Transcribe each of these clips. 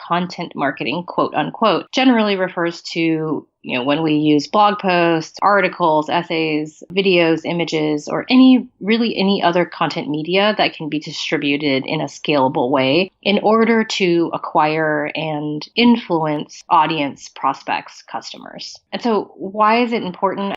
content marketing, quote unquote, generally refers to when we use blog posts, articles, essays, videos, images, or any other content media that can be distributed in a scalable way in order to acquire and influence audience, prospects, customers. And so why is it important?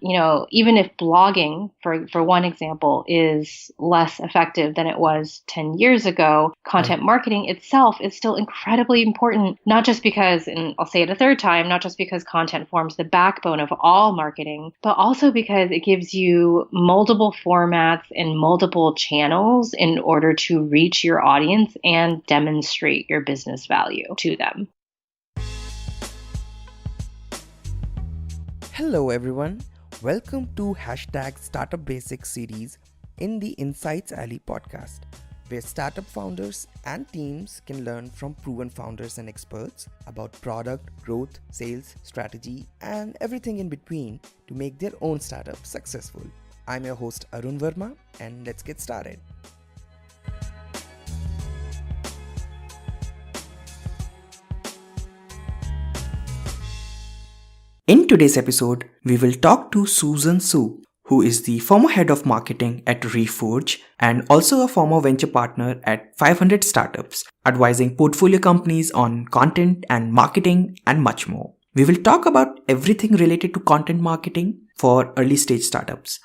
Even if blogging, for one example, is less effective than it was 10 years ago, content marketing itself is still incredibly important, not just because, and I'll say it a third time, not just because content forms the backbone of all marketing, but also because it gives you multiple formats and multiple channels in order to reach your audience and demonstrate your business value to them. Hello everyone, welcome to #Startup Basics series in the Insights Alley podcast, where startup founders and teams can learn from proven founders and experts about product, growth, sales, strategy, and everything in between to make their own startup successful. I'm your host Arun Verma, and let's get started. In today's episode, we will talk to Susan Su, who is the former head of marketing at Reforge and also a former venture partner at 500 Startups, advising portfolio companies on content and marketing and much more. We will talk about everything related to content marketing for early stage startups,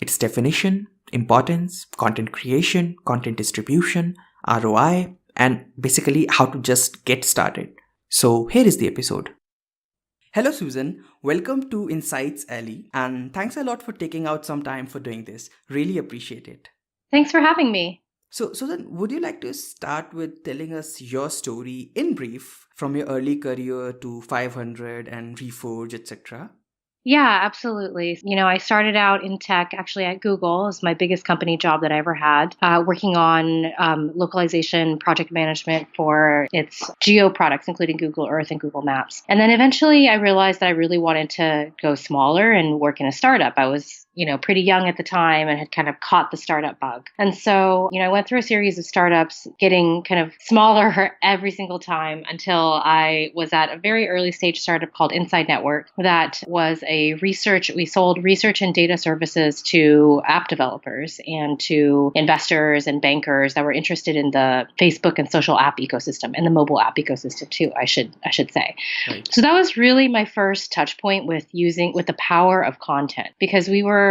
its definition, importance, content creation, content distribution, ROI, and basically how to just get started. So here is the episode. Hello Susan, welcome to Insights Alley, and thanks a lot for taking out some time for doing this. Really appreciate it. Thanks for having me. So Susan, would you like to start with telling us your story in brief from your early career to 500 and Reforge, etc.? Yeah, absolutely. I started out in tech actually at Google. It's my biggest company job that I ever had, working on localization project management for its geo products, including Google Earth and Google Maps. And then eventually I realized that I really wanted to go smaller and work in a startup. I was pretty young at the time and had kind of caught the startup bug. And so, I went through a series of startups, getting kind of smaller every single time until I was at a very early stage startup called Inside Network that was we sold research and data services to app developers and to investors and bankers that were interested in the Facebook and social app ecosystem and the mobile app ecosystem too, I should say. Right. So that was really my first touch point with the power of content, because we were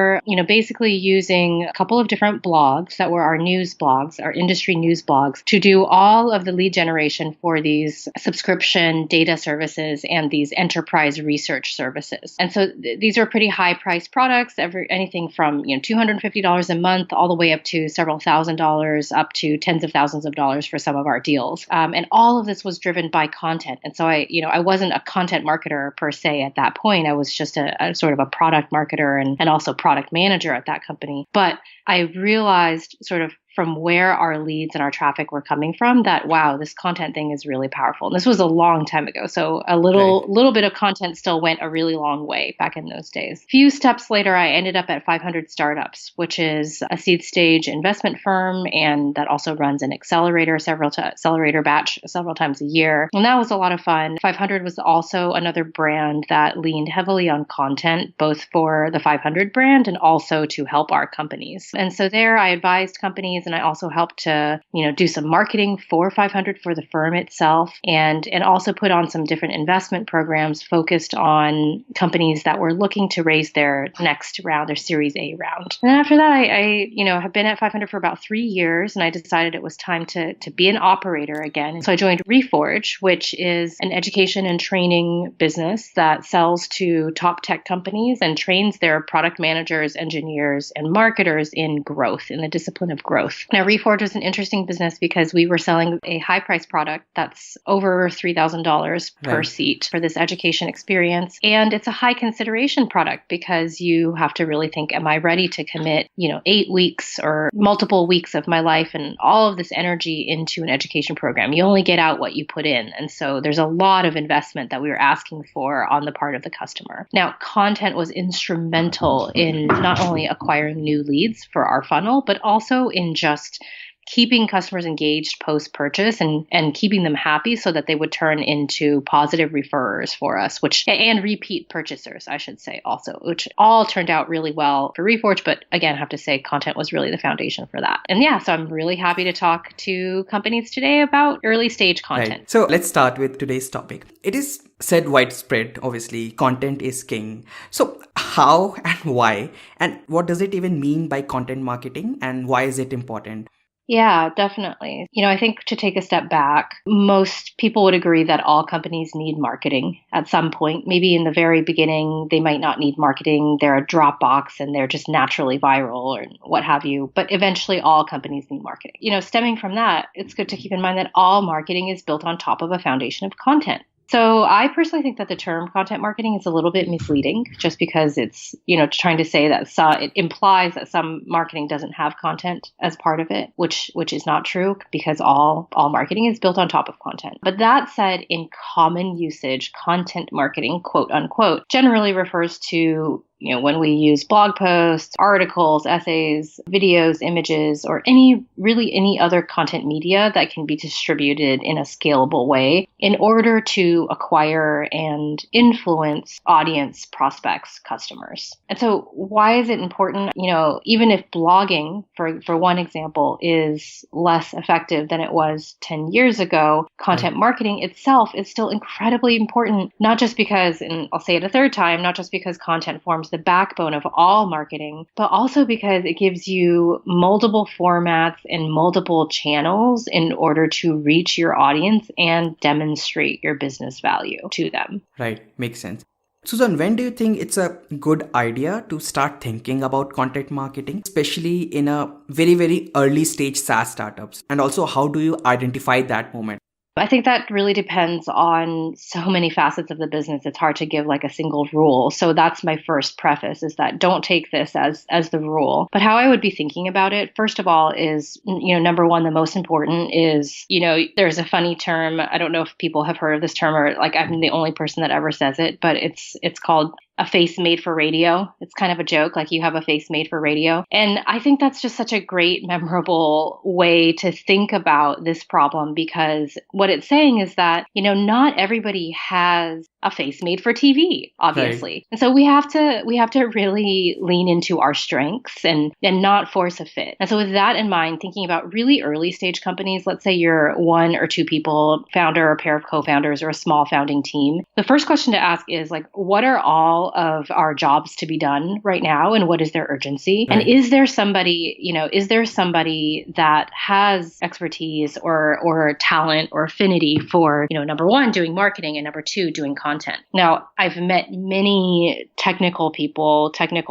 basically using a couple of different blogs that were our news blogs, our industry news blogs, to do all of the lead generation for these subscription data services and these enterprise research services. And so these are pretty high priced products, anything from $250 a month all the way up to several $1,000s, up to tens of thousands of dollars for some of our deals. And all of this was driven by content. And so I wasn't a content marketer per se at that point. I was just a sort of a product marketer and also product manager at that company. But I realized sort of from where our leads and our traffic were coming from that, wow, this content thing is really powerful. And this was a long time ago. So a little bit of content still went a really long way back in those days. A few steps later, I ended up at 500 Startups, which is a seed stage investment firm. And that also runs an accelerator batch several times a year. And that was a lot of fun. 500 was also another brand that leaned heavily on content, both for the 500 brand and also to help our companies. And so there I advised companies, and I also helped to, do some marketing for 500 for the firm itself, and also put on some different investment programs focused on companies that were looking to raise their next round, their Series A round. And then after that, I have been at 500 for about 3 years, and I decided it was time to be an operator again. And so I joined Reforge, which is an education and training business that sells to top tech companies and trains their product managers, engineers, and marketers in growth, in the discipline of growth. Now, Reforge was an interesting business because we were selling a high-priced product that's over $3,000 per seat for this education experience. And it's a high-consideration product because you have to really think, am I ready to commit, 8 weeks or multiple weeks of my life and all of this energy into an education program? You only get out what you put in. And so there's a lot of investment that we were asking for on the part of the customer. Now, content was instrumental in not only acquiring new leads for our funnel, but also in just keeping customers engaged post-purchase and keeping them happy so that they would turn into positive referrers for us, and repeat purchasers, I should say also, which all turned out really well for Reforge. But again, I have to say content was really the foundation for that. And yeah, so I'm really happy to talk to companies today about early stage content. Right. So let's start with today's topic. It is said widespread, obviously, content is king. So how and why, and what does it even mean by content marketing, and why is it important? Yeah, definitely. I think to take a step back, most people would agree that all companies need marketing at some point. Maybe in the very beginning, they might not need marketing. They're a Dropbox and they're just naturally viral or what have you. But eventually, all companies need marketing. Stemming from that, it's good to keep in mind that all marketing is built on top of a foundation of content. So I personally think that the term content marketing is a little bit misleading just because it's, trying to say that it implies that some marketing doesn't have content as part of it, which is not true because all marketing is built on top of content. But that said, in common usage, content marketing, quote unquote, generally refers to when we use blog posts, articles, essays, videos, images, or any other content media that can be distributed in a scalable way in order to acquire and influence audience, prospects, customers. And so why is it important? Even if blogging, for one example, is less effective than it was 10 years ago, content marketing itself is still incredibly important, not just because, and I'll say it a third time, not just because content forms the backbone of all marketing, but also because it gives you multiple formats and multiple channels in order to reach your audience and demonstrate your business value to them. Right. Makes sense. Susan, when do you think it's a good idea to start thinking about content marketing, especially in a very, very early stage SaaS startups? And also, how do you identify that moment? I think that really depends on so many facets of the business. It's hard to give like a single rule. So that's my first preface, is that don't take this as the rule. But how I would be thinking about it, first of all, is, number one, the most important is, there's a funny term. I don't know if people have heard of this term or like I'm the only person that ever says it, but it's called a face made for radio. It's kind of a joke, like you have a face made for radio. And I think that's just such a great, memorable way to think about this problem, because what it's saying is that, not everybody has a face made for TV, obviously. Right. And so we have to really lean into our strengths and not force a fit. And so with that in mind, thinking about really early stage companies, let's say you're one or two people, founder or pair of co-founders or a small founding team, the first question to ask is like, what are all of our jobs to be done right now and what is their urgency? Right. And is there somebody that has expertise or talent or affinity for, number one, doing marketing, and number two, doing content? Now, I've met many technical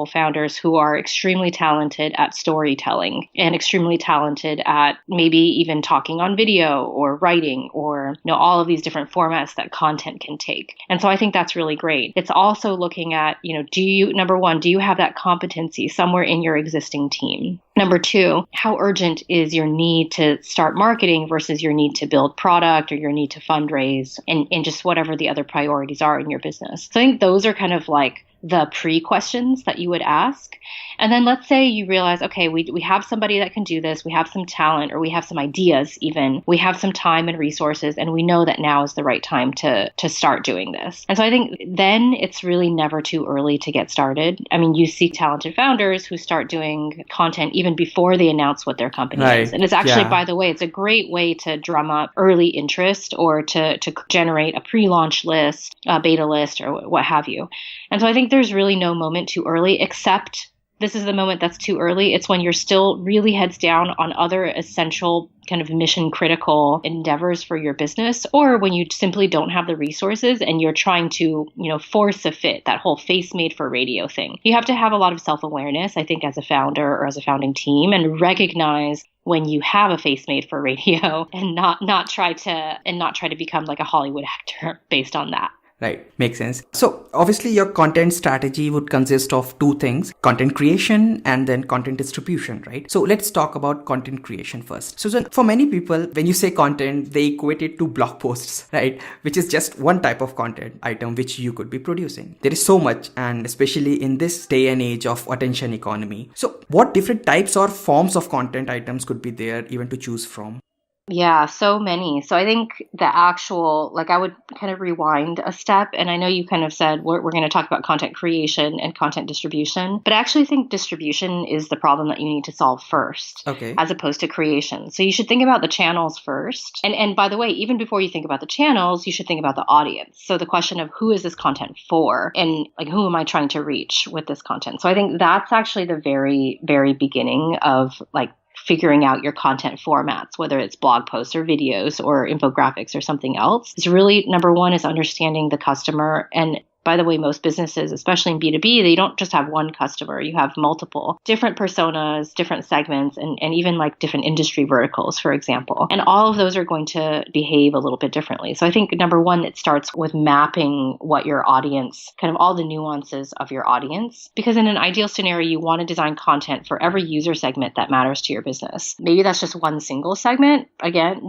founders who are extremely talented at storytelling and extremely talented at maybe even talking on video or writing or, all of these different formats that content can take. And so I think that's really great. It's also looking at, do you have that competency somewhere in your existing team? Number two, how urgent is your need to start marketing versus your need to build product or your need to fundraise and just whatever the other priorities are in your business? So I think those are kind of like the pre-questions that you would ask. And then let's say you realize, okay, we have somebody that can do this, we have some talent, or we have some ideas even, we have some time and resources, and we know that now is the right time to start doing this. And so I think then it's really never too early to get started. I mean, you see talented founders who start doing content even before they announce what their company is. And it's actually, by the way, it's a great way to drum up early interest or to generate a pre-launch list, a beta list, or what have you. And so I think there's really no moment too early, except this is the moment that's too early. It's when you're still really heads down on other essential kind of mission critical endeavors for your business, or when you simply don't have the resources and you're trying to, force a fit, that whole face made for radio thing. You have to have a lot of self-awareness, I think, as a founder or as a founding team, and recognize when you have a face made for radio and not try to become like a Hollywood actor based on that. Right, makes sense. So obviously your content strategy would consist of two things, content creation and then content distribution, right? So let's talk about content creation first. So for many people, when you say content, they equate it to blog posts, right? Which is just one type of content item which you could be producing. There is so much, and especially in this day and age of attention economy. So what different types or forms of content items could be there even to choose from? Yeah, so many. So I think the actual, like I would kind of rewind a step. And I know you kind of said we're going to talk about content creation and content distribution, but I actually think distribution is the problem that you need to solve first, Okay. as opposed to creation. So you should think about the channels first. And by the way, even before you think about the channels, you should think about the audience. So the question of who is this content for, and like who am I trying to reach with this content? So I think that's actually the very, very beginning of like figuring out your content formats, whether it's blog posts or videos or infographics or something else. It's really, number one is understanding the customer. And by the way, most businesses, especially in B2B, they don't just have one customer. You have multiple different personas, different segments, and even like different industry verticals, for example. And all of those are going to behave a little bit differently. So I think number one, it starts with mapping what your audience, kind of all the nuances of your audience. Because in an ideal scenario, you want to design content for every user segment that matters to your business. Maybe that's just one single segment. Again,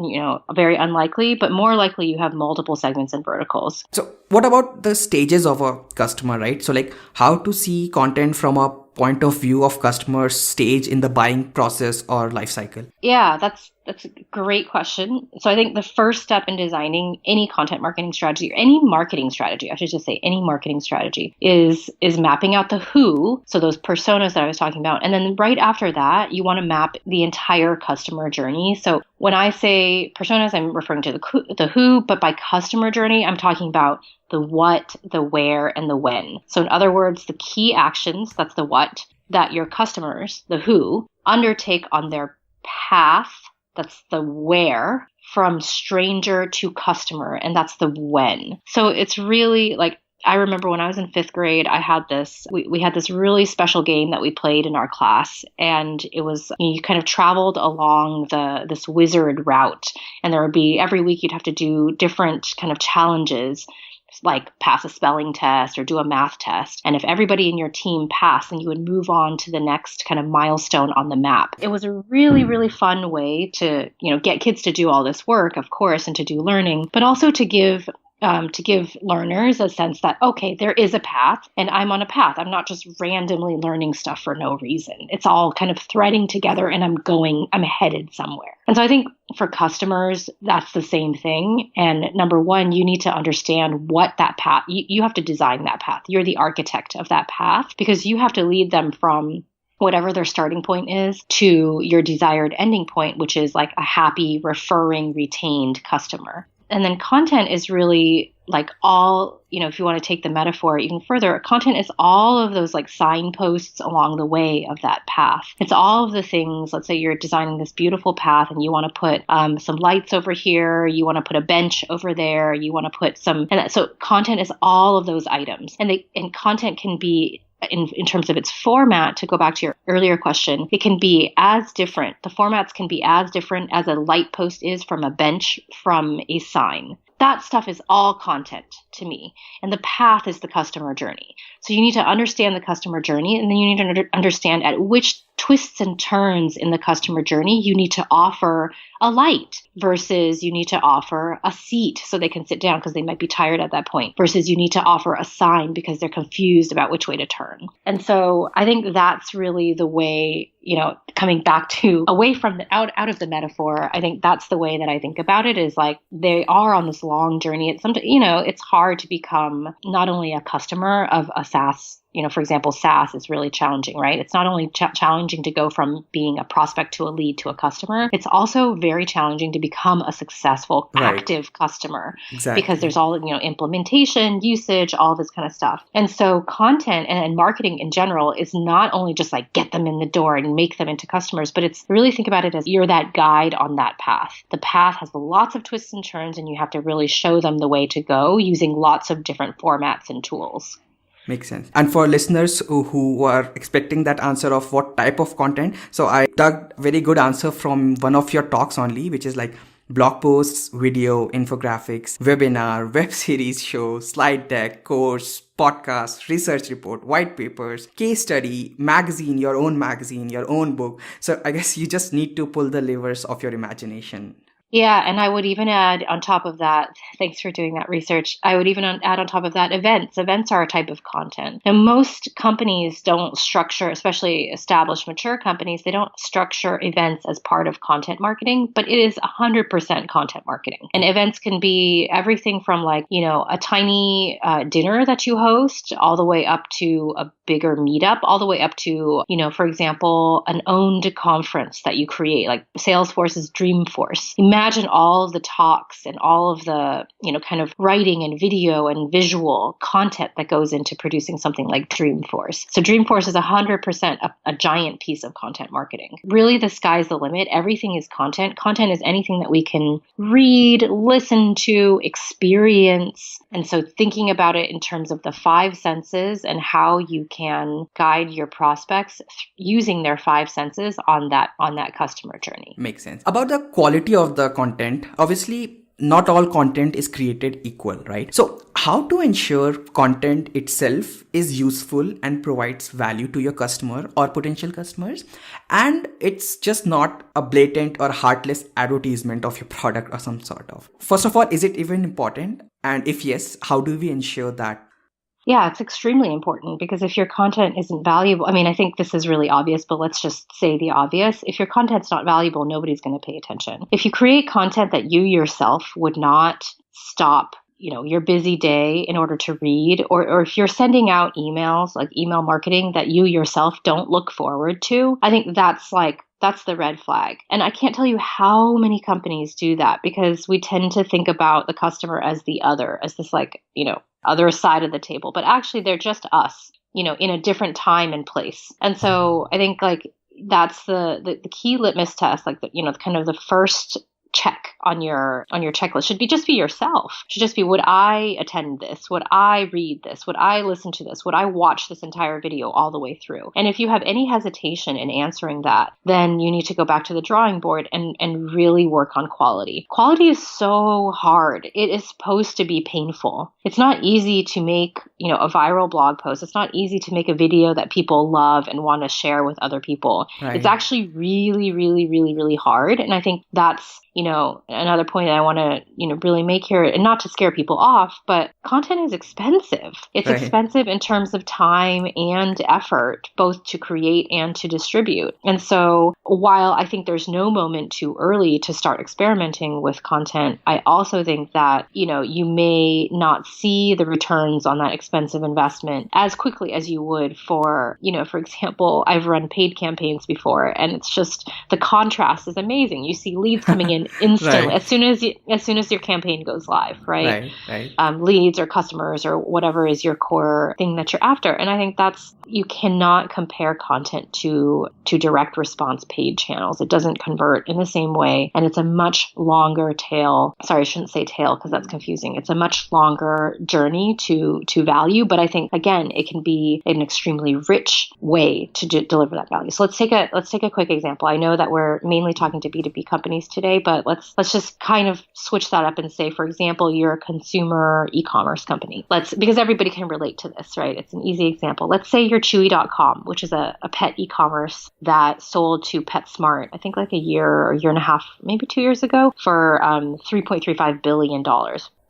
very unlikely, but more likely you have multiple segments and verticals. So what about the stages of a customer, right? So like how to see content from a point of view of customer's stage in the buying process or life cycle? Yeah, that's a great question. So I think the first step in designing any content marketing strategy or any marketing strategy, I should just say any marketing strategy, is mapping out the who, so those personas that I was talking about. And then right after that, you want to map the entire customer journey. So when I say personas, I'm referring to the who, but by customer journey, I'm talking about the what, the where, and the when. So in other words, the key actions, that's the what, that your customers, the who, undertake on their path, that's the where, from stranger to customer, and that's the when. So it's really like, I remember when I was in 5th grade, I had this, we had this really special game that we played in our class. And it was, you kind of traveled along this wizard route. And there would be, every week you'd have to do different kind of challenges, like pass a spelling test or do a math test. And if everybody in your team passed, then you would move on to the next kind of milestone on the map. It was a really, really fun way to, get kids to do all this work, of course, and to do learning, but also to give learners a sense that, okay, there is a path and I'm on a path. I'm not just randomly learning stuff for no reason. It's all kind of threading together and I'm headed somewhere. And so I think for customers, that's the same thing. And number one, you need to understand what that path, you have to design that path. You're the architect of that path because you have to lead them from whatever their starting point is to your desired ending point, which is like a happy, referring, retained customer. And then content is really like all, if you want to take the metaphor even further, content is all of those like signposts along the way of that path. It's all of the things, let's say you're designing this beautiful path and you want to put some lights over here, you want to put a bench over there, you want to put so content is all of those items. And content can be, in terms of its format, to go back to your earlier question, it can be as different. The formats can be as different as a light post is from a bench, from a sign. That stuff is all content to me. And the path is the customer journey. So you need to understand the customer journey, and then you need to understand at which twists and turns in the customer journey you need to offer a light versus you need to offer a seat so they can sit down because they might be tired at that point, versus you need to offer a sign because they're confused about which way to turn. And so I think that's really the way, coming back to away from out of the metaphor, I think that's the way that I think about it, is like they are on this long journey. It's sometimes, it's hard to become not only a customer of a SaaS. For example, SaaS is really challenging, right? It's not only challenging to go from being a prospect to a lead to a customer, it's also very challenging to become a successful, active customer. Exactly. Because there's all, implementation, usage, all this kind of stuff. And so content and marketing in general is not only just like get them in the door and make them into customers, but it's really think about it as you're that guide on that path. The path has lots of twists and turns, and you have to really show them the way to go using lots of different formats and tools. Makes sense. And for listeners who are expecting that answer of what type of content, so I dug very good answer from one of your talks only, which is like blog posts, video, infographics, webinar, web series show, slide deck, course, podcast, research report, white papers, case study, magazine, your own book. So I guess you just need to pull the levers of your imagination. Yeah, and I would even add on top of that, thanks for doing that research, I would even add on top of that events. Events are a type of content. And most companies don't structure, especially established, mature companies, they don't structure events as part of content marketing, but it is 100% content marketing. And events can be everything from like, a tiny dinner that you host all the way up to a bigger meetup, all the way up to, for example, an owned conference that you create, like Salesforce's Dreamforce. Imagine all of the talks and all of the, kind of writing and video and visual content that goes into producing something like Dreamforce. So Dreamforce is 100% a giant piece of content marketing. Really, the sky's the limit. Everything is content. Content is anything that we can read, listen to, experience. And so thinking about it in terms of the five senses and how you can guide your prospects using their five senses on that customer journey. Makes sense. About the quality of the content, obviously not all content is created equal, right? So how to ensure content itself is useful and provides value to your customer or potential customers, and it's just not a blatant or heartless advertisement of your product or some sort of. First of all, is it even important? And if yes, how do we ensure that? Yeah, it's extremely important because if your content isn't valuable, I think this is really obvious, but let's just say the obvious. If your content's not valuable, nobody's going to pay attention. If you create content that you yourself would not stop, your busy day in order to read, or if you're sending out emails, like email marketing that you yourself don't look forward to, I think that's the red flag. And I can't tell you how many companies do that because we tend to think about the customer as the other, as this other side of the table. But actually, they're just us, in a different time and place. And so I think that's the key litmus test, kind of the first check on your checklist should just be yourself. Should just be, would I attend this? Would I read this? Would I listen to this? Would I watch this entire video all the way through? And if you have any hesitation in answering that, then you need to go back to the drawing board and really work on quality. Quality is so hard. It is supposed to be painful. It's not easy to make, a viral blog post. It's not easy to make a video that people love and want to share with other people. Right. It's actually really, really, really, really hard. And I think that's, another point that I want to, really make here, and not to scare people off, but content is expensive. It's right. Expensive in terms of time and effort, both to create and to distribute. And so while I think there's no moment too early to start experimenting with content, I also think that, you may not see the returns on that expensive investment as quickly as you would for example, I've run paid campaigns before, and it's just the contrast is amazing. You see leads coming in instantly right. as soon as your campaign goes live, right? Leads or customers or whatever is your core thing that you're after. And I think you cannot compare content to direct response paid channels. It doesn't convert in the same way, and it's a much longer tail. Sorry, I shouldn't say tail because that's confusing. It's a much longer journey to value, but I think again it can be an extremely rich way to deliver that value. So let's take a quick example. I know that we're mainly talking to B2B companies today, but let's just kind of switch that up and say, for example, you're a consumer e-commerce company. Because everybody can relate to this, right? It's an easy example. Let's say you're Chewy.com, which is a pet e-commerce that sold to PetSmart, I think like a year or year and a half, maybe 2 years ago, for $3.35 billion.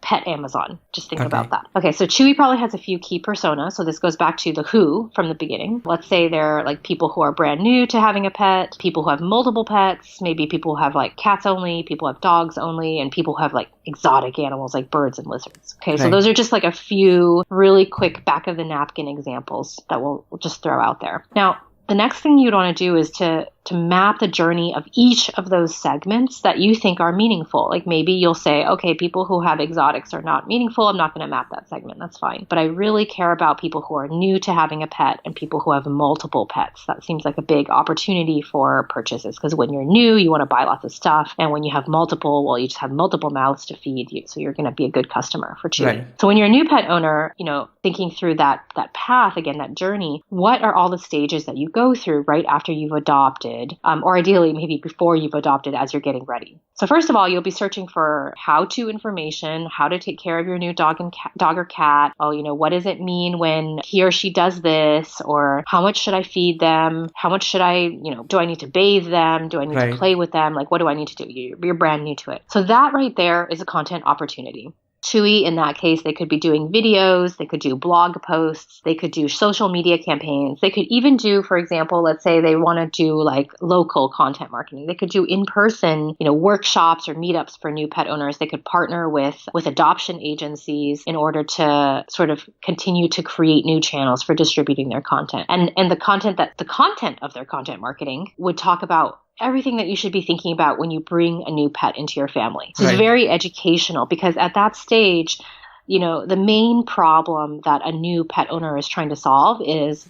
Pet Amazon. Just think about that. Okay, so Chewy probably has a few key personas. So this goes back to the who from the beginning. Let's say they're like people who are brand new to having a pet, people who have multiple pets, maybe people who have like cats only, people who have dogs only, and people who have like exotic animals like birds and lizards. Okay, so those are just like a few really quick back of the napkin examples that we'll just throw out there. Now, the next thing you'd want to do is to map the journey of each of those segments that you think are meaningful. Like maybe you'll say, okay, people who have exotics are not meaningful. I'm not going to map that segment. That's fine. But I really care about people who are new to having a pet and people who have multiple pets. That seems like a big opportunity for purchases because when you're new, you want to buy lots of stuff. And when you have multiple, well, you just have multiple mouths to feed you. So you're going to be a good customer for Chewy. Right. So when you're a new pet owner, thinking through that path, again, that journey, what are all the stages that you go through right after you've adopted adopted, or ideally maybe before you've adopted as you're getting ready. So first of all, you'll be searching for how-to information, how to take care of your new dog or cat. Oh, what does it mean when he or she does this? Or how much should I feed them? How much should I, do I need to bathe them? Do I need to play with them? Like, what do I need to do? You're brand new to it. So that right there is a content opportunity. Chewy, in that case, they could be doing videos, they could do blog posts, they could do social media campaigns. They could even do, for example, let's say they want to do like local content marketing. They could do in-person, workshops or meetups for new pet owners. They could partner with adoption agencies in order to sort of continue to create new channels for distributing their content. And the content of their content marketing would talk about everything that you should be thinking about when you bring a new pet into your family. So it's very educational, because at that stage, the main problem that a new pet owner is trying to solve is,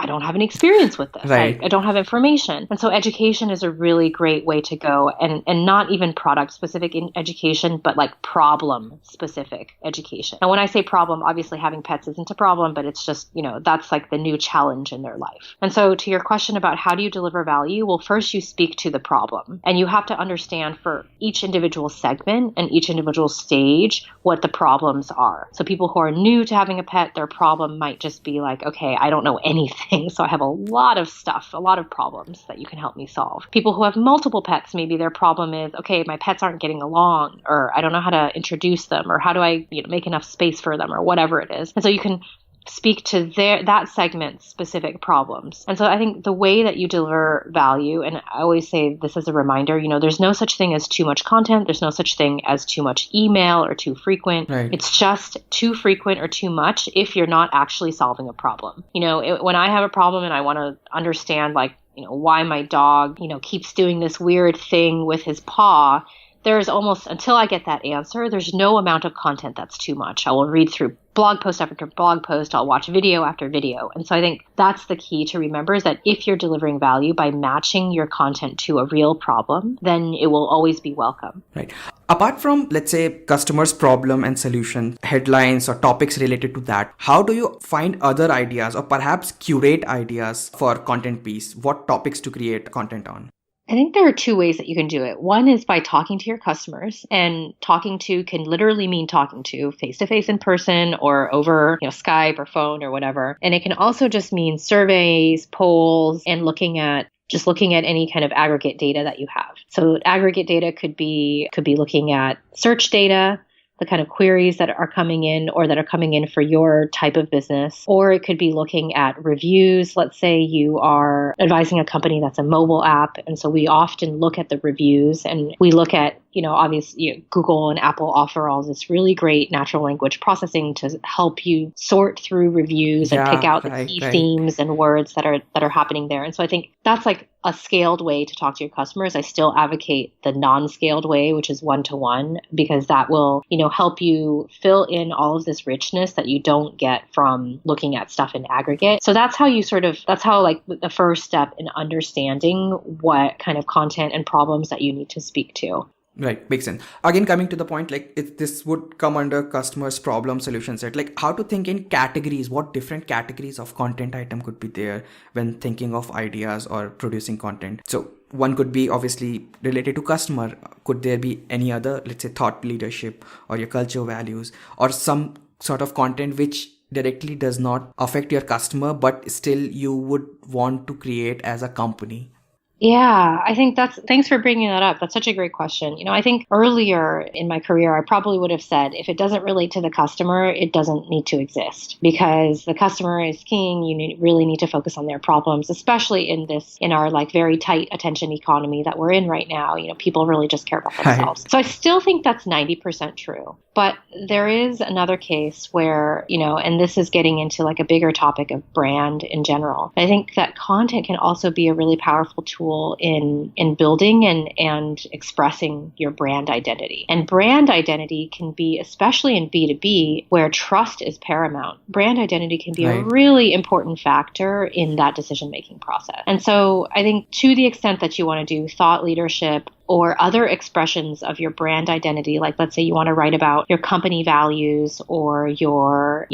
I don't have any experience with this. I don't have information. And so education is a really great way to go, and not even product specific in education, but like problem specific education. Now, when I say problem, obviously having pets isn't a problem, but it's just, that's like the new challenge in their life. And so to your question about how do you deliver value? Well, first you speak to the problem, and you have to understand for each individual segment and each individual stage what the problems are. So people who are new to having a pet, their problem might just be like, okay, I don't know anything. So I have a lot of problems that you can help me solve. People who have multiple pets, maybe their problem is, okay, my pets aren't getting along, or I don't know how to introduce them, or how do I make enough space for them, or whatever it is. And so you can speak to that segment's specific problems. And so I think the way that you deliver value, and I always say this as a reminder, there's no such thing as too much content. There's no such thing as too much email or too frequent. It's just too frequent or too much if you're not actually solving a problem. When I have a problem and I want to understand why my dog, keeps doing this weird thing with his paw, there's almost, until I get that answer, there's no amount of content that's too much. I will read through blog post after blog post. I'll watch video after video. And so I think that's the key to remember, is that if you're delivering value by matching your content to a real problem, then it will always be welcome. Right. Apart from, let's say, customers' problem and solution, headlines or topics related to that, how do you find other ideas or perhaps curate ideas for content piece? What topics to create content on? I think there are two ways that you can do it. One is by talking to your customers, and talking to can literally mean talking to face-to-face in person or over Skype or phone or whatever. And it can also just mean surveys, polls, and looking at any kind of aggregate data that you have. So aggregate data could be looking at search data, the kind of queries that are coming in or that are coming in for your type of business. Or it could be looking at reviews. Let's say you are advising a company that's a mobile app. And so we often look at the reviews, and we look at, obviously Google and Apple offer all this really great natural language processing to help you sort through reviews and pick out the key themes and words that are happening there. And so I think that's like a scaled way to talk to your customers. I still advocate the non-scaled way, which is one-to-one, because that will, help you fill in all of this richness that you don't get from looking at stuff in aggregate. So that's how the first step in understanding what kind of content and problems that you need to speak to. Right, makes sense. Again, coming to the point, this would come under customers' problem solution set. How to think in categories, what different categories of content item could be there when thinking of ideas or producing content. So one could be obviously related to customer. Could there be any other, let's say, thought leadership or your culture values, or some sort of content which directly does not affect your customer, but still you would want to create as a company? Yeah, I think thanks for bringing that up. That's such a great question. I think earlier in my career, I probably would have said, if it doesn't relate to the customer, it doesn't need to exist, because the customer is king. You really need to focus on their problems, especially in our very tight attention economy that we're in right now. People really just care about themselves. So I still think that's 90% true. But there is another case where, and this is getting into a bigger topic of brand in general. I think that content can also be a really powerful tool in building and expressing your brand identity. And brand identity can be, especially in B2B, where trust is paramount, brand identity can be a really important factor in that decision-making process. And so I think to the extent that you want to do thought leadership or other expressions of your brand identity, let's say you want to write about your company values or your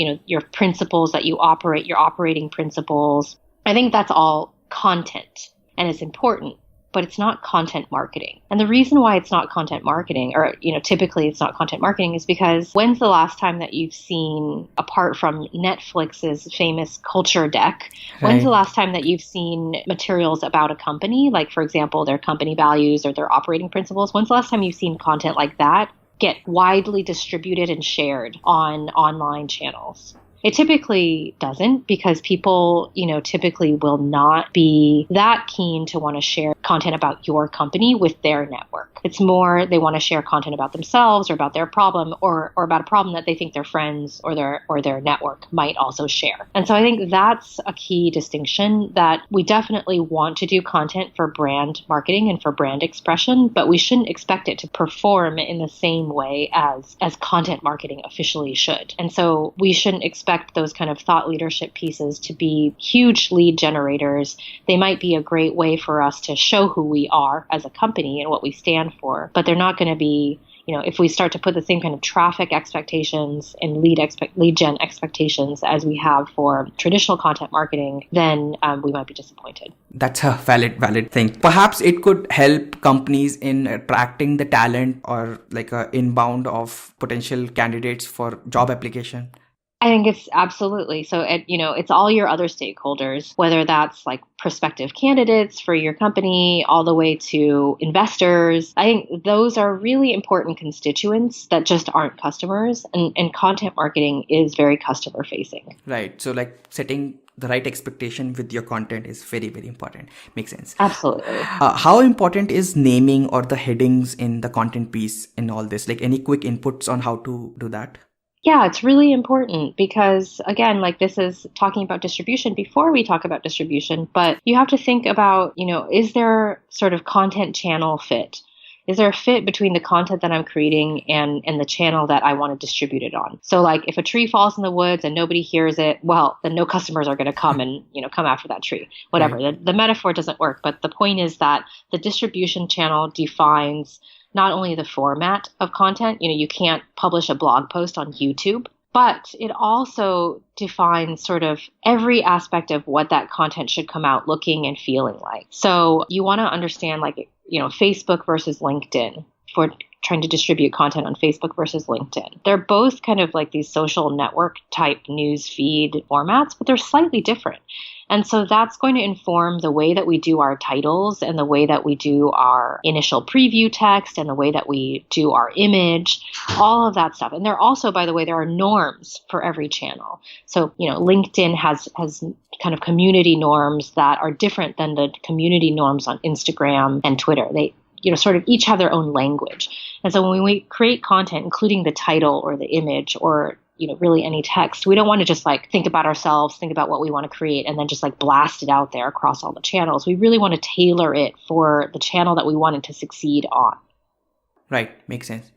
principles that you operate, your operating principles, I think that's all content. and it's important, but it's not content marketing. And the reason why it's not content marketing, or, typically it's not content marketing, is because when's the last time that you've seen, apart from Netflix's famous culture deck, when's the last time that you've seen materials about a company, like, for example, their company values or their operating principles? When's the last time you've seen content like that get widely distributed and shared on online channels? It typically doesn't, because people, typically will not be that keen to want to share content about your company with their network. It's more they want to share content about themselves or about their problem or about a problem that they think their friends or their network might also share. And so I think that's a key distinction, that we definitely want to do content for brand marketing and for brand expression, but we shouldn't expect it to perform in the same way as content marketing officially should. And so we shouldn't expect those kind of thought leadership pieces to be huge lead generators. They might be a great way for us to show who we are as a company and what we stand for, but they're not going to be, if we start to put the same kind of traffic expectations and lead gen expectations as we have for traditional content marketing, then we might be disappointed. That's a valid thing. Perhaps it could help companies in attracting the talent or like a inbound of potential candidates for job application. I think it's absolutely. So, it's all your other stakeholders, whether that's like prospective candidates for your company, all the way to investors. I think those are really important constituents that just aren't customers. And content marketing is very customer facing. Right. So like setting the right expectation with your content is very, very important. Makes sense. Absolutely. How important is naming or the headings in the content piece in all this? Like any quick inputs on how to do that? Yeah, it's really important because, again, like this is talking about distribution before we talk about distribution, but you have to think about, is there sort of content channel fit? Is there a fit between the content that I'm creating and the channel that I want to distribute it on? So like if a tree falls in the woods and nobody hears it, well, then no customers are going to come and, come after that tree, whatever. Right. The metaphor doesn't work, but the point is that the distribution channel defines not only the format of content, you can't publish a blog post on YouTube, but it also defines sort of every aspect of what that content should come out looking and feeling like. So you want to understand Facebook versus LinkedIn for trying to distribute content on Facebook versus LinkedIn. They're both kind of like these social network type news feed formats, but they're slightly different. And so that's going to inform the way that we do our titles and the way that we do our initial preview text and the way that we do our image, all of that stuff. And there also, by the way, there are norms for every channel. So, LinkedIn has kind of community norms that are different than the community norms on Instagram and Twitter. They sort of each have their own language. And so when we create content, including the title or the image or really any text, we don't want to just like think about ourselves, think about what we want to create, and then just like blast it out there across all the channels. We really want to tailor it for the channel that we want it to succeed on. Right. Makes sense.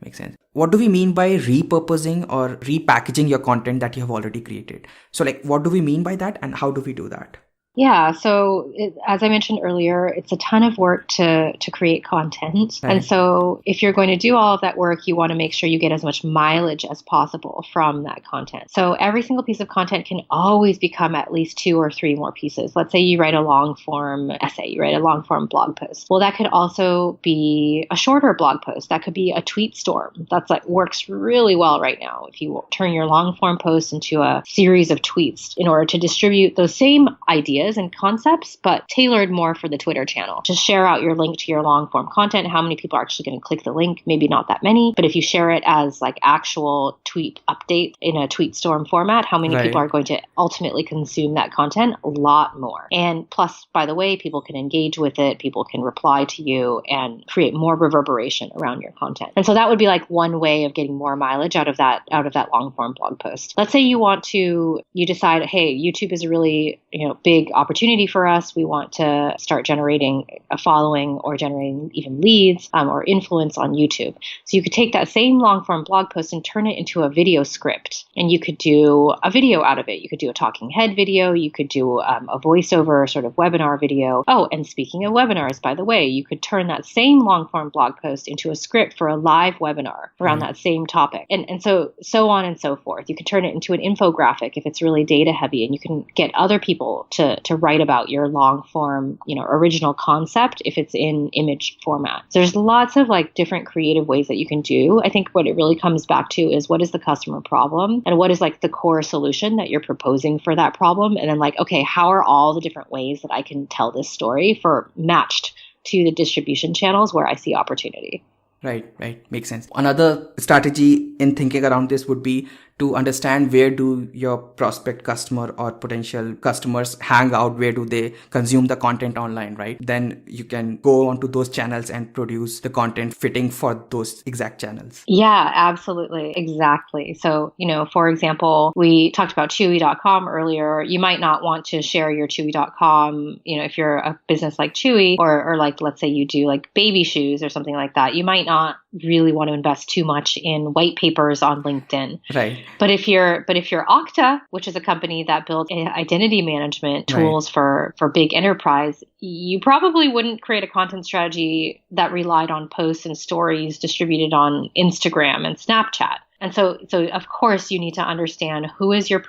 What do we mean by repurposing or repackaging your content that you have already created? So like, what do we mean by that and how do we do that? Yeah. So as I mentioned earlier, it's a ton of work to create content. Right. And so if you're going to do all of that work, you want to make sure you get as much mileage as possible from that content. So every single piece of content can always become at least 2 or 3 more pieces. Let's say you write a long form essay, you write a long form blog post. Well, that could also be a shorter blog post. That could be a tweet storm. That's like works really well right now. If you turn your long form post into a series of tweets in order to distribute those same ideas and concepts, but tailored more for the Twitter channel. Just share out your link to your long form content. How many people are actually going to click the link? Maybe not that many, but if you share it as like actual tweet update in a tweet storm format, how many people are going to ultimately consume that content? A lot more. And plus, by the way, people can engage with it. People can reply to you and create more reverberation around your content. And so that would be like one way of getting more mileage out of that long form blog post. Let's say you decide, hey, YouTube is a really, big opportunity for us. We want to start generating a following or generating even leads or influence on YouTube. So you could take that same long form blog post and turn it into a video script. And you could do a video out of it. You could do a talking head video. You could do a voiceover sort of webinar video. Oh, and speaking of webinars, by the way, you could turn that same long form blog post into a script for a live webinar around that same topic. And so on and so forth. You could turn it into an infographic if it's really data heavy, and you can get other people to to write about your long form, original concept if it's in image format. So there's lots of like different creative ways that you can do. I think what it really comes back to is what is the customer problem and what is like the core solution that you're proposing for that problem. And then like, okay, how are all the different ways that I can tell this story for matched to the distribution channels where I see opportunity. Right. Makes sense. Another strategy in thinking around this would be to understand where do your prospect customer or potential customers hang out, where do they consume the content online, right? Then you can go onto those channels and produce the content fitting for those exact channels. Yeah, absolutely. Exactly. So, for example, we talked about Chewy.com earlier. You might not want to share your Chewy.com, if you're a business like Chewy or like, let's say you do like baby shoes or something like that. You might not really want to invest too much in white papers on LinkedIn. Right. But if you're Okta, which is a company that builds identity management tools for big enterprise, you probably wouldn't create a content strategy that relied on posts and stories distributed on Instagram and Snapchat. And so of course you need to understand who is your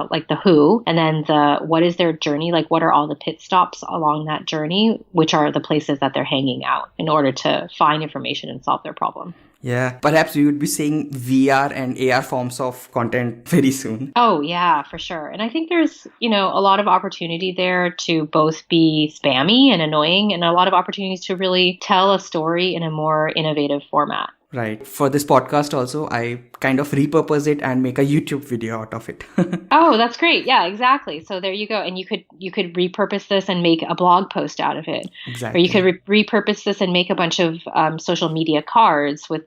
like the who, and then what is their journey, like what are all the pit stops along that journey, which are the places that they're hanging out in order to find information and solve their problem. Yeah, perhaps we would be seeing VR and AR forms of content very soon. Oh, yeah, for sure. And I think there's, a lot of opportunity there to both be spammy and annoying, and a lot of opportunities to really tell a story in a more innovative format. Right. For this podcast also, I kind of repurpose it and make a YouTube video out of it. Oh, that's great. Yeah, exactly. So there you go. And you could repurpose this and make a blog post out of it. Exactly. Or you could repurpose this and make a bunch of social media cards with,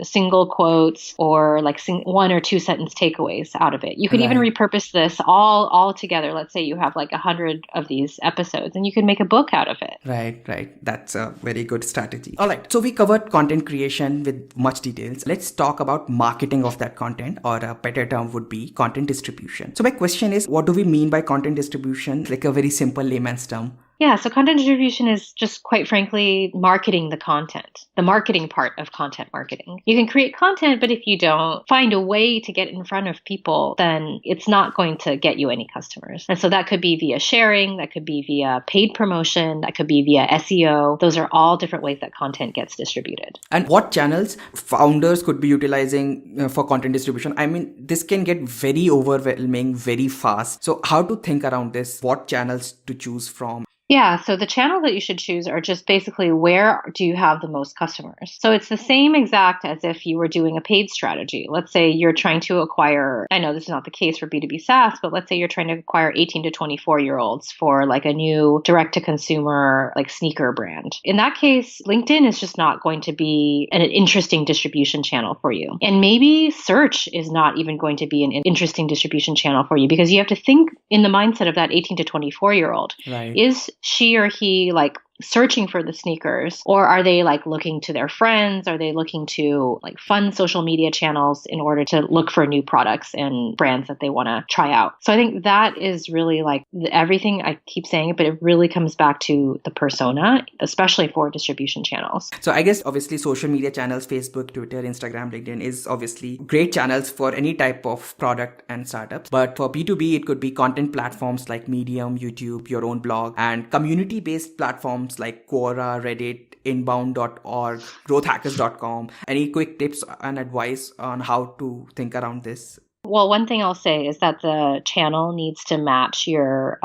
single quotes or like one or two sentence takeaways out of it. You could even repurpose this all together. Let's say you have like 100 of these episodes and you could make a book out of it. Right. That's a very good strategy. All right. So we covered content creation with much details. Let's talk about marketing of that content, or a better term would be content distribution. So my question is, what do we mean by content distribution? Like a very simple layman's term. Yeah, so content distribution is just quite frankly marketing the content, the marketing part of content marketing. You can create content, but if you don't find a way to get in front of people, then it's not going to get you any customers. And so that could be via sharing, that could be via paid promotion, that could be via SEO. Those are all different ways that content gets distributed. And what channels founders could be utilizing for content distribution? I mean, this can get very overwhelming very fast. So how to think around this? What channels to choose from? Yeah, so the channels that you should choose are just basically where do you have the most customers. So it's the same exact as if you were doing a paid strategy. Let's say you're trying to acquire, I know this is not the case for B2B SaaS, but let's say you're trying to acquire 18 to 24-year-olds for like a new direct-to-consumer like sneaker brand. In that case, LinkedIn is just not going to be an interesting distribution channel for you. And maybe search is not even going to be an interesting distribution channel for you, because you have to think in the mindset of that 18 to 24-year-old. Right. Is she or he like searching for the sneakers, or are they like looking to their friends? Are they looking to like fun social media channels in order to look for new products and brands that they want to try out? So I think that is really like everything. I keep saying it, but it really comes back to the persona, especially for distribution channels. So I guess obviously social media channels, Facebook, Twitter, Instagram, LinkedIn is obviously great channels for any type of product and startups. But for B2B, it could be content platforms like Medium, YouTube, your own blog, and community-based platforms like Quora, Reddit, inbound.org, growthhackers.com. Any quick tips and advice on how to think around this? Well, one thing I'll say is that the channel needs to match your